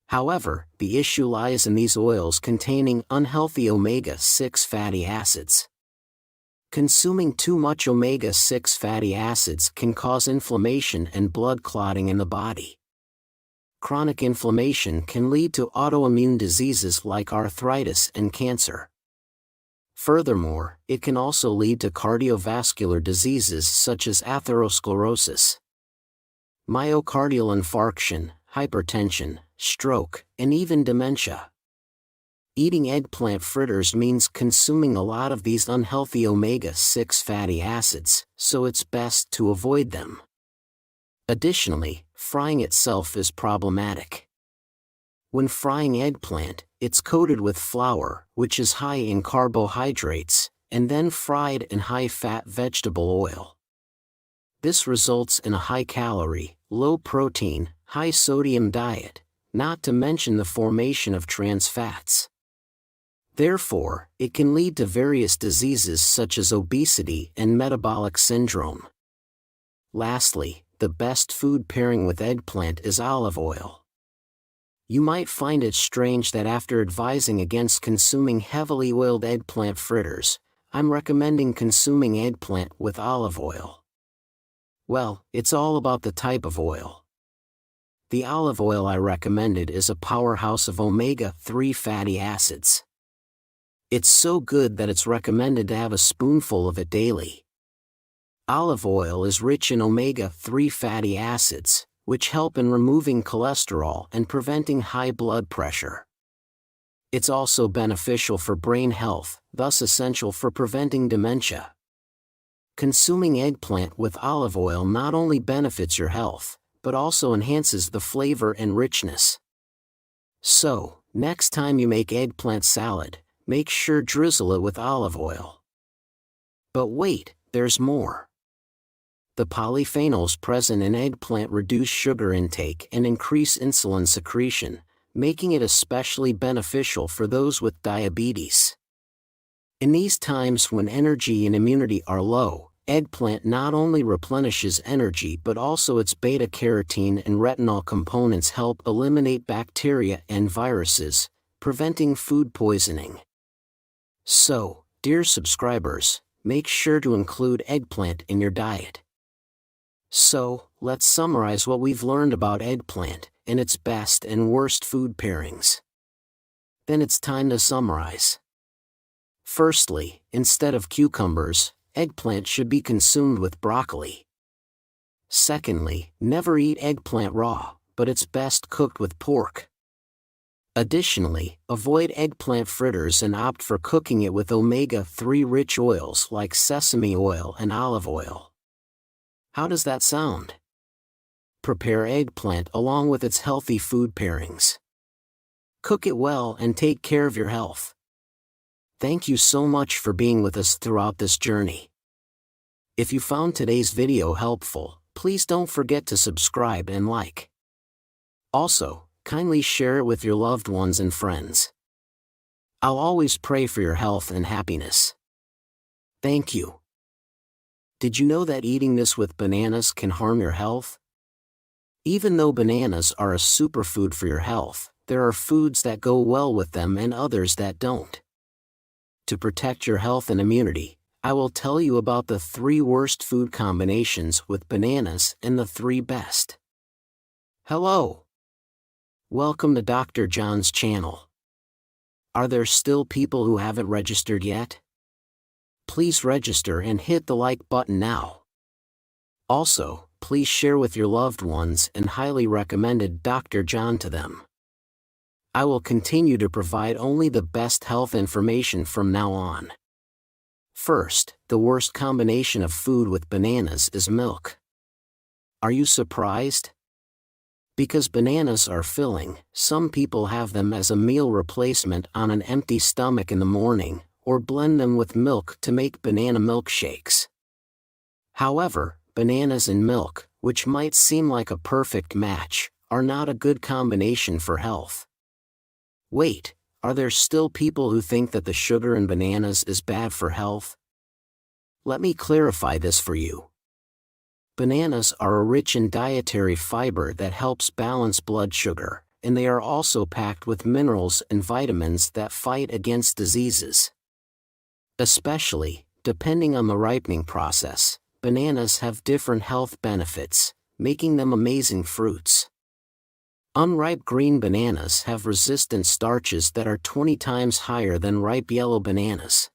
However, the issue lies in these oils containing unhealthy omega-6 fatty acids. Consuming too much omega-6 fatty acids can cause inflammation and blood clotting in the body. Chronic inflammation can lead to autoimmune diseases like arthritis and cancer. Furthermore, it can also lead to cardiovascular diseases such as atherosclerosis, myocardial infarction, hypertension, stroke, and even dementia. Eating eggplant fritters means consuming a lot of these unhealthy omega-6 fatty acids, so it's best to avoid them. Additionally, frying itself is problematic. When frying eggplant, it's coated with flour, which is high in carbohydrates, and then fried in high-fat vegetable oil. This results in a high-calorie, low-protein, high-sodium diet, not to mention the formation of trans fats. Therefore, it can lead to various diseases such as obesity and metabolic syndrome. Lastly, the best food pairing with eggplant is olive oil. You might find it strange that after advising against consuming heavily oiled eggplant fritters, I'm recommending consuming eggplant with olive oil. Well, it's all about the type of oil. The olive oil I recommended is a powerhouse of omega-3 fatty acids. It's so good that it's recommended to have a spoonful of it daily. Olive oil is rich in omega-3 fatty acids, which help in removing cholesterol and preventing high blood pressure. It's also beneficial for brain health, thus essential for preventing dementia. Consuming eggplant with olive oil not only benefits your health, but also enhances the flavor and richness. So, next time you make eggplant salad, make sure drizzle it with olive oil. But wait, there's more. The polyphenols present in eggplant reduce sugar intake and increase insulin secretion, making it especially beneficial for those with diabetes. In these times when energy and immunity are low, eggplant not only replenishes energy but also its beta-carotene and retinol components help eliminate bacteria and viruses, preventing food poisoning. So, dear subscribers, make sure to include eggplant in your diet. So, let's summarize what we've learned about eggplant and its best and worst food pairings. Then it's time to summarize. Firstly, instead of cucumbers, eggplant should be consumed with broccoli. Secondly, never eat eggplant raw, but it's best cooked with pork. Additionally, avoid eggplant fritters and opt for cooking it with omega-3 rich oils like sesame oil and olive oil. How does that sound? Prepare eggplant along with its healthy food pairings. Cook it well and take care of your health. Thank you so much for being with us throughout this journey. If you found today's video helpful, please don't forget to subscribe and like. Also, kindly share it with your loved ones and friends. I'll always pray for your health and happiness. Thank you. Did you know that eating this with bananas can harm your health? Even though bananas are a superfood for your health, there are foods that go well with them and others that don't. To protect your health and immunity, I will tell you about the 3 worst food combinations with bananas and the 3 best. Hello! Welcome to Dr. John's channel. Are there still people who haven't registered yet? Please register and hit the like button now. Also, please share with your loved ones and highly recommended Dr. John to them. I will continue to provide only the best health information from now on. First, the worst combination of food with bananas is milk. Are you surprised? Because bananas are filling, some people have them as a meal replacement on an empty stomach in the morning, or blend them with milk to make banana milkshakes. However, bananas and milk, which might seem like a perfect match, are not a good combination for health. Wait, are there still people who think that the sugar in bananas is bad for health? Let me clarify this for you. Bananas are rich in dietary fiber that helps balance blood sugar, and they are also packed with minerals and vitamins that fight against diseases. Especially, depending on the ripening process, bananas have different health benefits, making them amazing fruits. Unripe green bananas have resistant starches that are 20 times higher than ripe yellow bananas.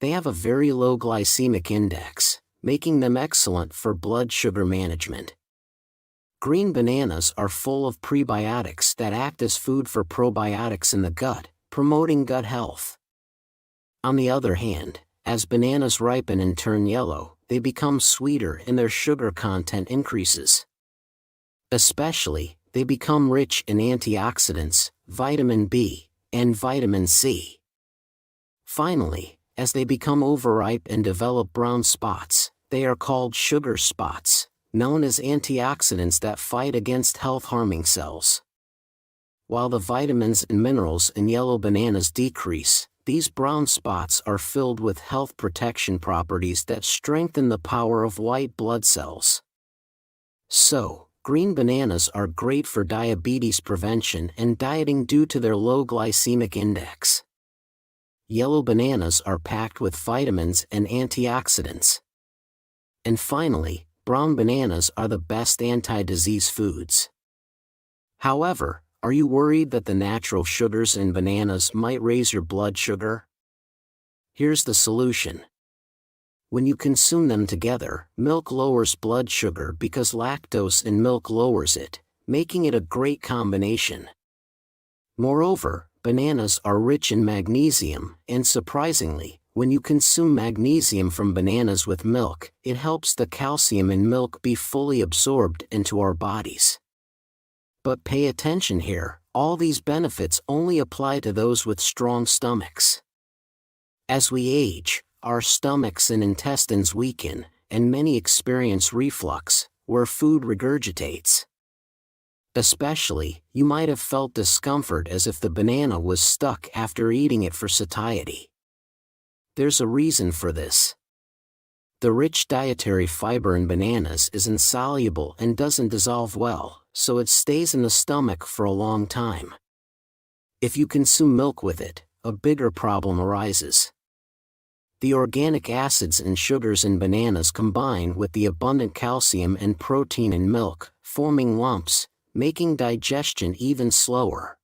They have a very low glycemic index, making them excellent for blood sugar management. Green bananas are full of prebiotics that act as food for probiotics in the gut, promoting gut health. On the other hand, as bananas ripen and turn yellow, they become sweeter and their sugar content increases. Especially, they become rich in antioxidants, vitamin B, and vitamin C. Finally, as they become overripe and develop brown spots, they are called sugar spots, known as antioxidants that fight against health-harming cells. While the vitamins and minerals in yellow bananas decrease, these brown spots are filled with health protection properties that strengthen the power of white blood cells. So, green bananas are great for diabetes prevention and dieting due to their low glycemic index. Yellow bananas are packed with vitamins and antioxidants. And finally, brown bananas are the best anti-disease foods. However, are you worried that the natural sugars in bananas might raise your blood sugar? Here's the solution. When you consume them together, milk lowers blood sugar because lactose in milk lowers it, making it a great combination. Moreover, bananas are rich in magnesium, and surprisingly, when you consume magnesium from bananas with milk, it helps the calcium in milk be fully absorbed into our bodies. But pay attention here, all these benefits only apply to those with strong stomachs. As we age, our stomachs and intestines weaken, and many experience reflux, where food regurgitates. Especially, you might have felt discomfort as if the banana was stuck after eating it for satiety. There's a reason for this. The rich dietary fiber in bananas is insoluble and doesn't dissolve well, so it stays in the stomach for a long time. If you consume milk with it, a bigger problem arises. The organic acids and sugars in bananas combine with the abundant calcium and protein in milk, forming lumps, making digestion even slower.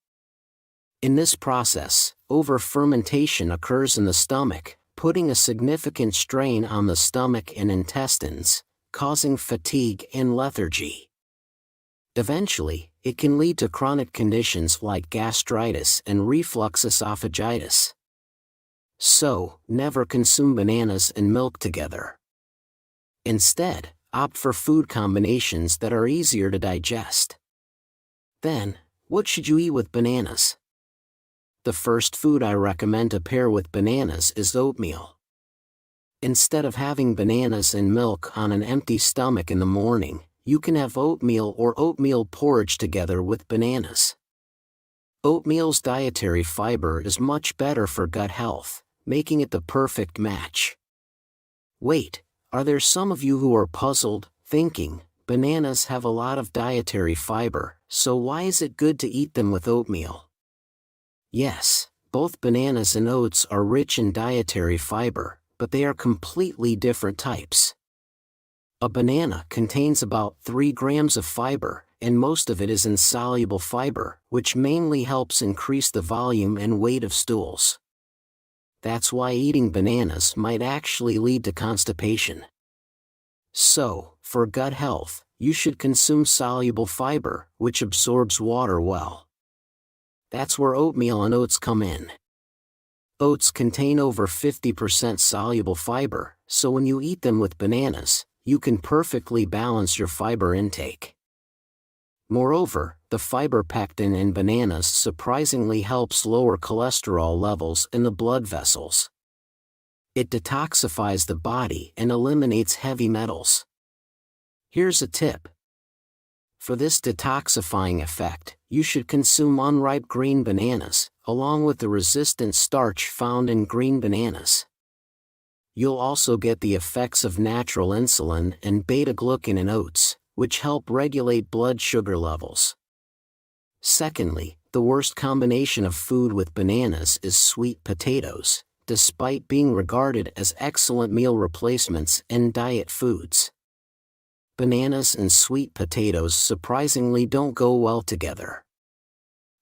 In this process, over-fermentation occurs in the stomach, putting a significant strain on the stomach and intestines, causing fatigue and lethargy. Eventually, it can lead to chronic conditions like gastritis and reflux esophagitis. So, never consume bananas and milk together. Instead, opt for food combinations that are easier to digest. Then, what should you eat with bananas? The first food I recommend to pair with bananas is oatmeal. Instead of having bananas and milk on an empty stomach in the morning, you can have oatmeal or oatmeal porridge together with bananas. Oatmeal's dietary fiber is much better for gut health, making it the perfect match. Wait, are there some of you who are puzzled, thinking, bananas have a lot of dietary fiber, so why is it good to eat them with oatmeal? Yes, both bananas and oats are rich in dietary fiber, but they are completely different types. A banana contains about 3 grams of fiber, and most of it is insoluble fiber, which mainly helps increase the volume and weight of stools. That's why eating bananas might actually lead to constipation. So, for gut health, you should consume soluble fiber, which absorbs water well. That's where oatmeal and oats come in. Oats contain over 50% soluble fiber, so when you eat them with bananas, you can perfectly balance your fiber intake. Moreover, the fiber pectin in bananas surprisingly helps lower cholesterol levels in the blood vessels. It detoxifies the body and eliminates heavy metals. Here's a tip. For this detoxifying effect, you should consume unripe green bananas, along with the resistant starch found in green bananas. You'll also get the effects of natural insulin and beta-glucan in oats, which help regulate blood sugar levels. Secondly, the worst combination of food with bananas is sweet potatoes, despite being regarded as excellent meal replacements and diet foods. Bananas and sweet potatoes surprisingly don't go well together.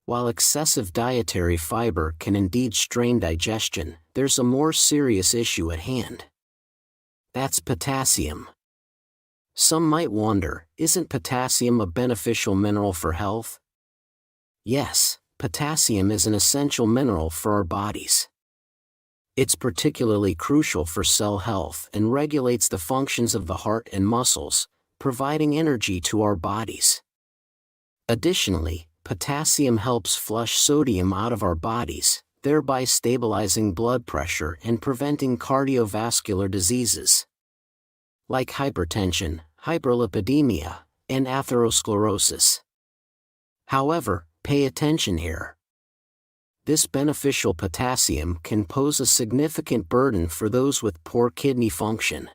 While excessive dietary fiber can indeed strain digestion, there's a more serious issue at hand. That's potassium. Some might wonder, isn't potassium a beneficial mineral for health? Yes, potassium is an essential mineral for our bodies. It's particularly crucial for cell health and regulates the functions of the heart and muscles, providing energy to our bodies. Additionally, potassium helps flush sodium out of our bodies, thereby stabilizing blood pressure and preventing cardiovascular diseases like hypertension, hyperlipidemia, and atherosclerosis. However, pay attention here. This beneficial potassium can pose a significant burden for those with poor kidney function.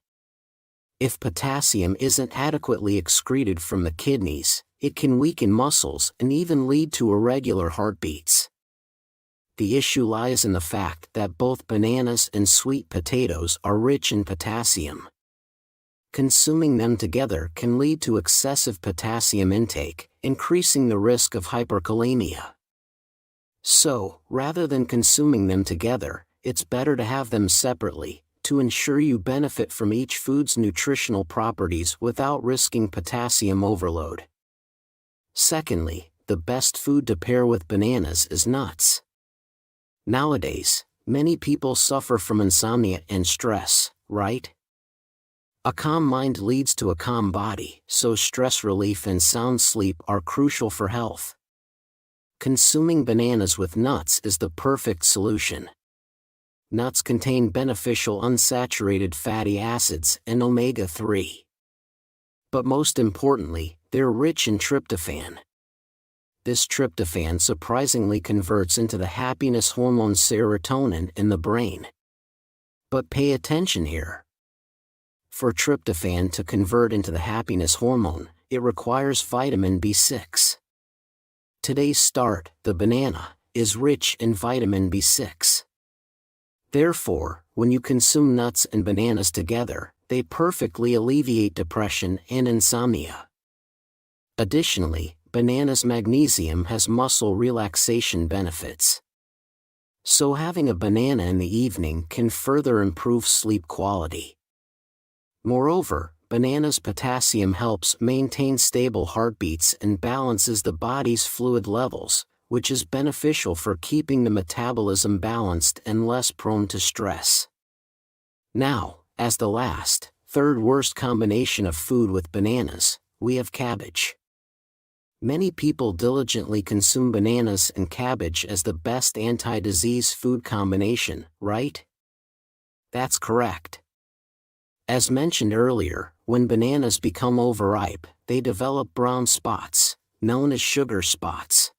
If potassium isn't adequately excreted from the kidneys, it can weaken muscles and even lead to irregular heartbeats. The issue lies in the fact that both bananas and sweet potatoes are rich in potassium. Consuming them together can lead to excessive potassium intake, increasing the risk of hyperkalemia. So, rather than consuming them together, it's better to have them separately, to ensure you benefit from each food's nutritional properties without risking potassium overload. Secondly, the best food to pair with bananas is nuts. Nowadays, many people suffer from insomnia and stress, right? A calm mind leads to a calm body, so stress relief and sound sleep are crucial for health. Consuming bananas with nuts is the perfect solution. Nuts contain beneficial unsaturated fatty acids and omega-3. But most importantly, they're rich in tryptophan. This tryptophan surprisingly converts into the happiness hormone serotonin in the brain. But pay attention here. For tryptophan to convert into the happiness hormone, it requires vitamin B6. Today's start, the banana, is rich in vitamin B6. Therefore, when you consume nuts and bananas together, they perfectly alleviate depression and insomnia. Additionally, bananas' magnesium has muscle relaxation benefits. So having a banana in the evening can further improve sleep quality. Moreover, bananas' potassium helps maintain stable heartbeats and balances the body's fluid levels, which is beneficial for keeping the metabolism balanced and less prone to stress. Now, as the last, third worst combination of food with bananas, we have cabbage. Many people diligently consume bananas and cabbage as the best anti-disease food combination, right? That's correct. As mentioned earlier, when bananas become overripe, they develop brown spots, known as sugar spots.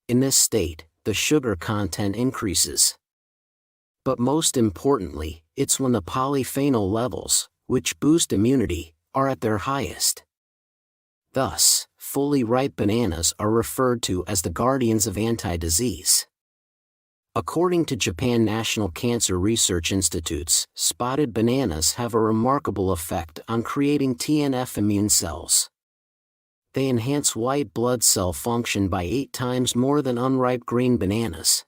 In this state, the sugar content increases. But most importantly, it's when the polyphenol levels, which boost immunity, are at their highest. Thus, fully ripe bananas are referred to as the guardians of anti-disease. According to Japan National Cancer Research Institutes, spotted bananas have a remarkable effect on creating TNF immune cells. They enhance white blood cell function by 8 times more than unripe green bananas.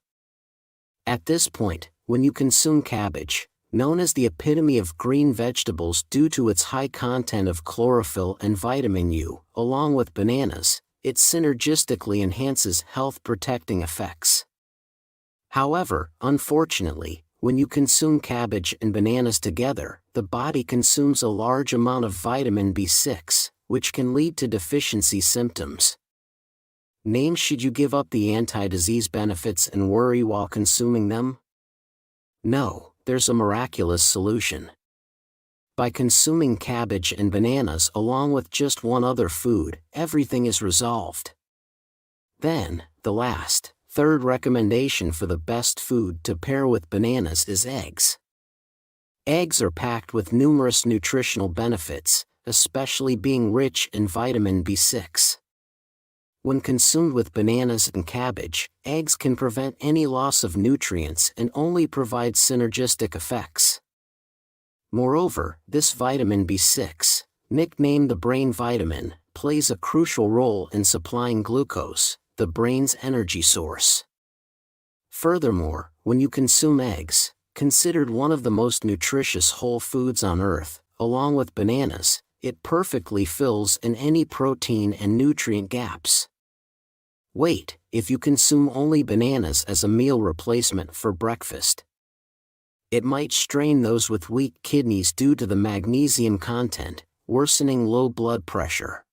At this point, when you consume cabbage, known as the epitome of green vegetables due to its high content of chlorophyll and vitamin U, along with bananas, it synergistically enhances health-protecting effects. However, unfortunately, when you consume cabbage and bananas together, the body consumes a large amount of vitamin B6, which can lead to deficiency symptoms. Should you give up the anti-disease benefits and worry while consuming them? No, there's a miraculous solution. By consuming cabbage and bananas along with just one other food, everything is resolved. Then, the third recommendation for the best food to pair with bananas is eggs. Eggs are packed with numerous nutritional benefits, especially being rich in vitamin B6. When consumed with bananas and cabbage, eggs can prevent any loss of nutrients and only provide synergistic effects. Moreover, this vitamin B6, nicknamed the brain vitamin, plays a crucial role in supplying glucose, the brain's energy source. Furthermore, when you consume eggs, considered one of the most nutritious whole foods on Earth, along with bananas, it perfectly fills in any protein and nutrient gaps. Wait, if you consume only bananas as a meal replacement for breakfast, it might strain those with weak kidneys due to the magnesium content, worsening low blood pressure.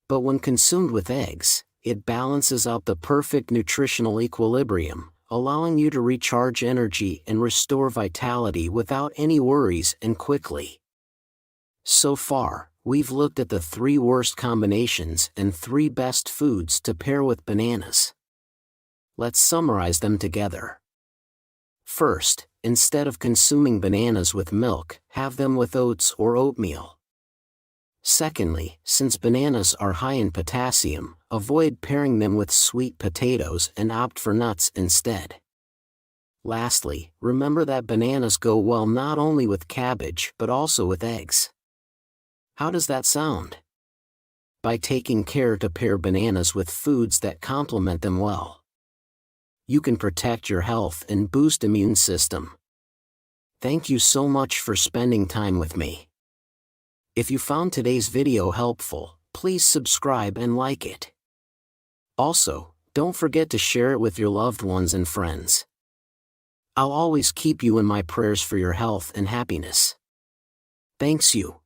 But when consumed with eggs, it balances out the perfect nutritional equilibrium, allowing you to recharge energy and restore vitality without any worries and quickly. So far, we've looked at the 3 worst combinations and 3 best foods to pair with bananas. Let's summarize them together. First, instead of consuming bananas with milk, have them with oats or oatmeal. Secondly, since bananas are high in potassium, avoid pairing them with sweet potatoes and opt for nuts instead. Lastly, remember that bananas go well not only with cabbage but also with eggs. How does that sound? By taking care to pair bananas with foods that complement them well, you can protect your health and boost immune system. Thank you so much for spending time with me. If you found today's video helpful, please subscribe and like it. Also, don't forget to share it with your loved ones and friends. I'll always keep you in my prayers for your health and happiness. Thanks you.